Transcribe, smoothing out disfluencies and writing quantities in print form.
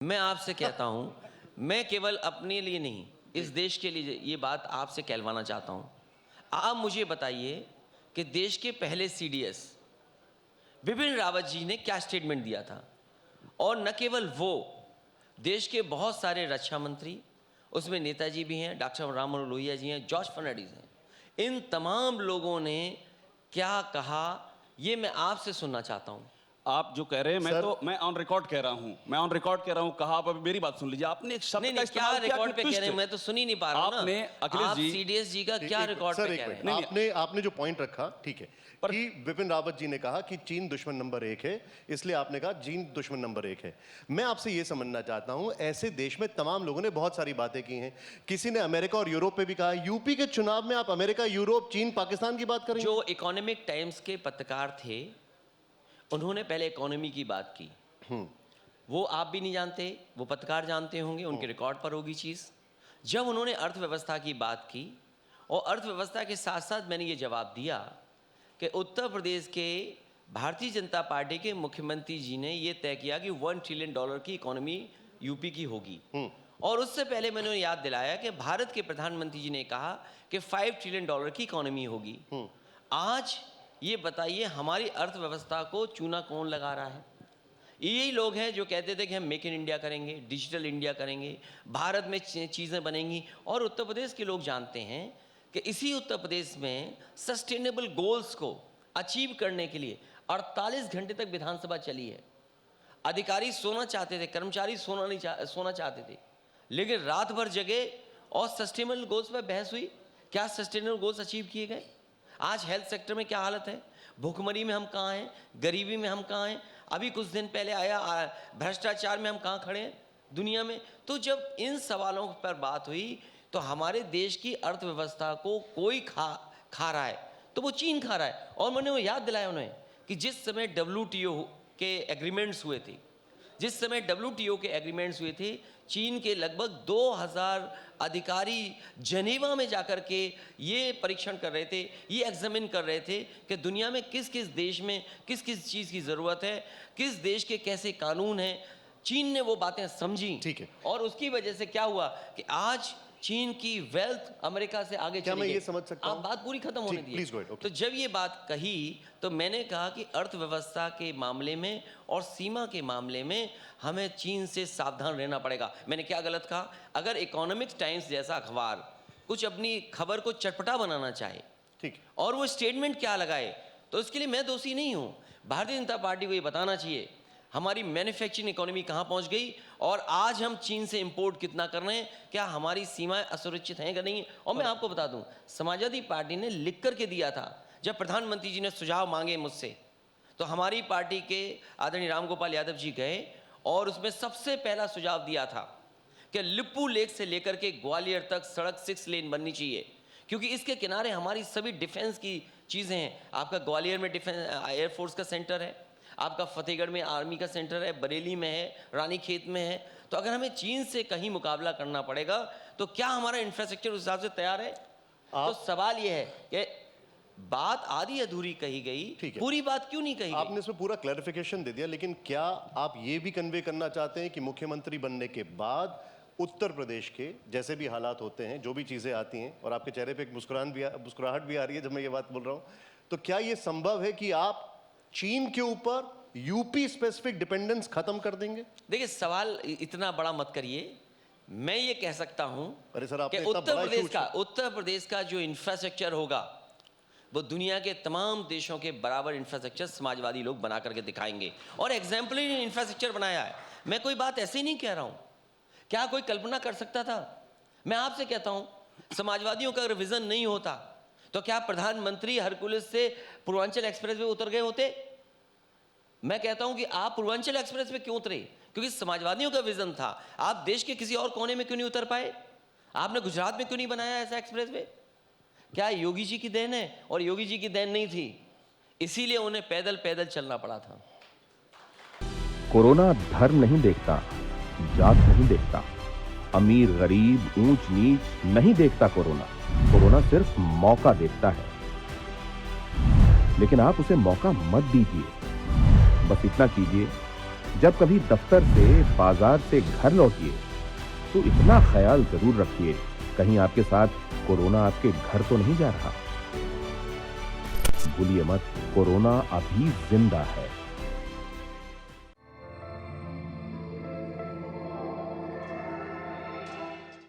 मैं आपसे कहता हूं, मैं केवल अपने लिए नहीं, इस देश के लिए ये बात आपसे कहलवाना चाहता हूं। आप मुझे बताइए कि देश के पहले सीडीएस विपिन रावत जी ने क्या स्टेटमेंट दिया था। और न केवल वो, देश के बहुत सारे रक्षा मंत्री, उसमें नेताजी भी हैं, डॉक्टर राम मनोहर लोहिया जी हैं, जॉर्ज फर्नांडिस हैं, इन तमाम लोगों ने क्या कहा, ये मैं आपसे सुनना चाहता हूं। आप जो कह रहे हैं, मैं ऑन रिकॉर्ड कह रहा हूं, कहा। आप अभी मेरी बात सुन लीजिए। आपने एक शब्द नहीं, का नहीं, क्या इस्तेमाल किया रिकॉर्ड कि पे कह रहे हैं, ट्विस्ट। मैं तो सुन ही नहीं पा रहा हूं ना। आपने अखिलेश जी, सीडीएस जी का क्या रिकॉर्ड पे कह रहे हैं? आपने जो पॉइंट रखा, ठीक है, कि विपिन रावत जी ने कहा कि चीन दुश्मन नंबर 1 है, इसलिए आपने कहा चीन दुश्मन नंबर 1 है। मैं आपसे यह समझना चाहता हूं, ऐसे देश में तमाम लोगों ने बहुत सारी बातें की हैं। किसी ने अमेरिका और यूरोप पे भी कहा। यूपी के चुनाव में आप अमेरिका, यूरोप, चीन, पाकिस्तान की बात करेंगे? जो इकोनॉमिक टाइम्स के पत्रकार थे, उन्होंने पहले इकोनॉमी की बात की। वो आप भी नहीं जानते, वो पत्रकार जानते होंगे, उनके रिकॉर्ड पर होगी चीज़। जब उन्होंने अर्थव्यवस्था की बात की, और अर्थव्यवस्था के साथ साथ मैंने ये जवाब दिया कि उत्तर प्रदेश के भारतीय जनता पार्टी के मुख्यमंत्री जी ने ये तय किया कि $1 ट्रिलियन की इकोनॉमी यूपी की होगी। और उससे पहले मैंने उन्हें याद दिलाया कि भारत के प्रधानमंत्री जी ने कहा कि $5 ट्रिलियन की इकोनॉमी होगी। आज ये बताइए, हमारी अर्थव्यवस्था को चूना कौन लगा रहा है? यही लोग हैं जो कहते थे कि हम मेक इन इंडिया करेंगे, डिजिटल इंडिया करेंगे, भारत में चीज़ें बनेंगी। और उत्तर प्रदेश के लोग जानते हैं कि इसी उत्तर प्रदेश में सस्टेनेबल गोल्स को अचीव करने के लिए 48 घंटे तक विधानसभा चली है। अधिकारी सोना चाहते थे, कर्मचारी सोना चाहते थे, लेकिन रात भर जगे और सस्टेनेबल गोल्स पर बहस हुई। क्या सस्टेनेबल गोल्स अचीव किए गए? आज हेल्थ सेक्टर में क्या हालत है? भुखमरी में हम कहाँ हैं? गरीबी में हम कहाँ हैं? अभी कुछ दिन पहले आया भ्रष्टाचार में हम कहाँ खड़े हैं दुनिया में? तो जब इन सवालों पर बात हुई, तो हमारे देश की अर्थव्यवस्था को कोई खा रहा है, तो वो चीन खा रहा है। और मैंने वो याद दिलाया उन्हें कि जिस समय WTO के एग्रीमेंट्स हुए थे, चीन के लगभग 2000 अधिकारी जनेवा में जाकर के ये परीक्षण कर रहे थे, ये एग्जामिन कर रहे थे कि दुनिया में किस किस देश में किस किस चीज़ की ज़रूरत है, किस देश के कैसे कानून हैं। चीन ने वो बातें समझी, ठीक है, और उसकी वजह से क्या हुआ कि आज चीन की वेल्थ अमेरिका से आगे क्या चली मैं गई। ये समझ सकता हूं? आप बात पूरी खत्म होने दी। तो जब ये बात कही, तो मैंने कहा कि अर्थव्यवस्था के मामले में और सीमा के मामले में हमें चीन से सावधान रहना पड़ेगा। मैंने क्या गलत कहा? अगर इकोनॉमिक टाइम्स जैसा अखबार कुछ अपनी खबर को चटपटा बनाना चाहे, ठीक, और वो स्टेटमेंट क्या लगाए, तो उसके लिए मैं दोषी नहीं हूँ। भारतीय जनता पार्टी को ये बताना चाहिए हमारी मैन्युफैक्चरिंग इकोनॉमी कहाँ पहुँच गई, और आज हम चीन से इंपोर्ट कितना कर रहे हैं, क्या हमारी सीमाएं असुरक्षित हैं कि नहीं। और मैं आपको बता दूं, समाजवादी पार्टी ने लिख करके दिया था, जब प्रधानमंत्री जी ने सुझाव मांगे मुझसे, तो हमारी पार्टी के आदरणीय रामगोपाल यादव जी गए और उसमें सबसे पहला सुझाव दिया था कि लिप्पू लेक से लेकर के ग्वालियर तक सड़क 6 लेन बननी चाहिए, क्योंकि इसके किनारे हमारी सभी डिफेंस की चीज़ें हैं। आपका ग्वालियर में डिफेंस एयरफोर्स का सेंटर है, आपका फतेहगढ़ में आर्मी का सेंटर है, बरेली में है, रानीखेत में है। तो अगर हमें चीन से कहीं मुकाबला करना पड़ेगा, तो क्या हमारा इंफ्रास्ट्रक्चर उस हिसाब से तैयार है? तो सवाल यह है कि बात आधी अधूरी कही गई, पूरी बात क्यों नहीं कही गई? आपने इसमें पूरा क्लैरिफिकेशन दे दिया, लेकिन क्या आप ये भी कन्वे करना चाहते हैं कि मुख्यमंत्री बनने के बाद उत्तर प्रदेश के जैसे भी हालात होते हैं, जो भी चीजें आती हैं, और आपके चेहरे पे एक मुस्कुराहट भी आ रही है जब मैं ये बात बोल रहा हूं, तो क्या ये संभव है कि आप चीन के ऊपर यूपी स्पेसिफिक डिपेंडेंस खत्म कर देंगे? देखिए, सवाल इतना बड़ा मत करिए। मैं ये कह सकता हूं कि उत्तर प्रदेश का जो इंफ्रास्ट्रक्चर होगा, वो दुनिया के तमाम देशों के बराबर इंफ्रास्ट्रक्चर समाजवादी लोग बना करके दिखाएंगे, और एग्जाम्पलरी इंफ्रास्ट्रक्चर बनाया है। मैं कोई बात ऐसे ही नहीं कह रहा हूं। क्या कोई कल्पना कर सकता था? मैं आपसे कहता हूं, समाजवादियों का अगर विजन नहीं होता, तो क्या प्रधानमंत्री हरकुलिस से पूर्वांचल एक्सप्रेस वे उतर गए होते? मैं कहता हूं कि आप पूर्वांचल एक्सप्रेस पे क्यों उतरे? क्योंकि समाजवादियों का विजन था। आप देश के किसी और कोने में क्यों नहीं उतर पाए? आपने गुजरात में क्यों नहीं बनाया ऐसा एक्सप्रेस वे? क्या योगी जी की देन है? और योगी जी की देन नहीं थी, इसीलिए उन्हें पैदल पैदल चलना पड़ा था। कोरोना धर्म नहीं देखता, जात नहीं देखता, अमीर गरीब ऊंच नीच नहीं देखता। कोरोना सिर्फ मौका देखता है, लेकिन आप उसे मौका मत दीजिए। बस इतना कीजिए जब कभी दफ्तर से, बाजार से घर लौटिए तो इतना ख्याल जरूर रखिए कहीं आपके साथ कोरोना आपके घर तो नहीं जा रहा। भूलिए मत, कोरोना अभी जिंदा है।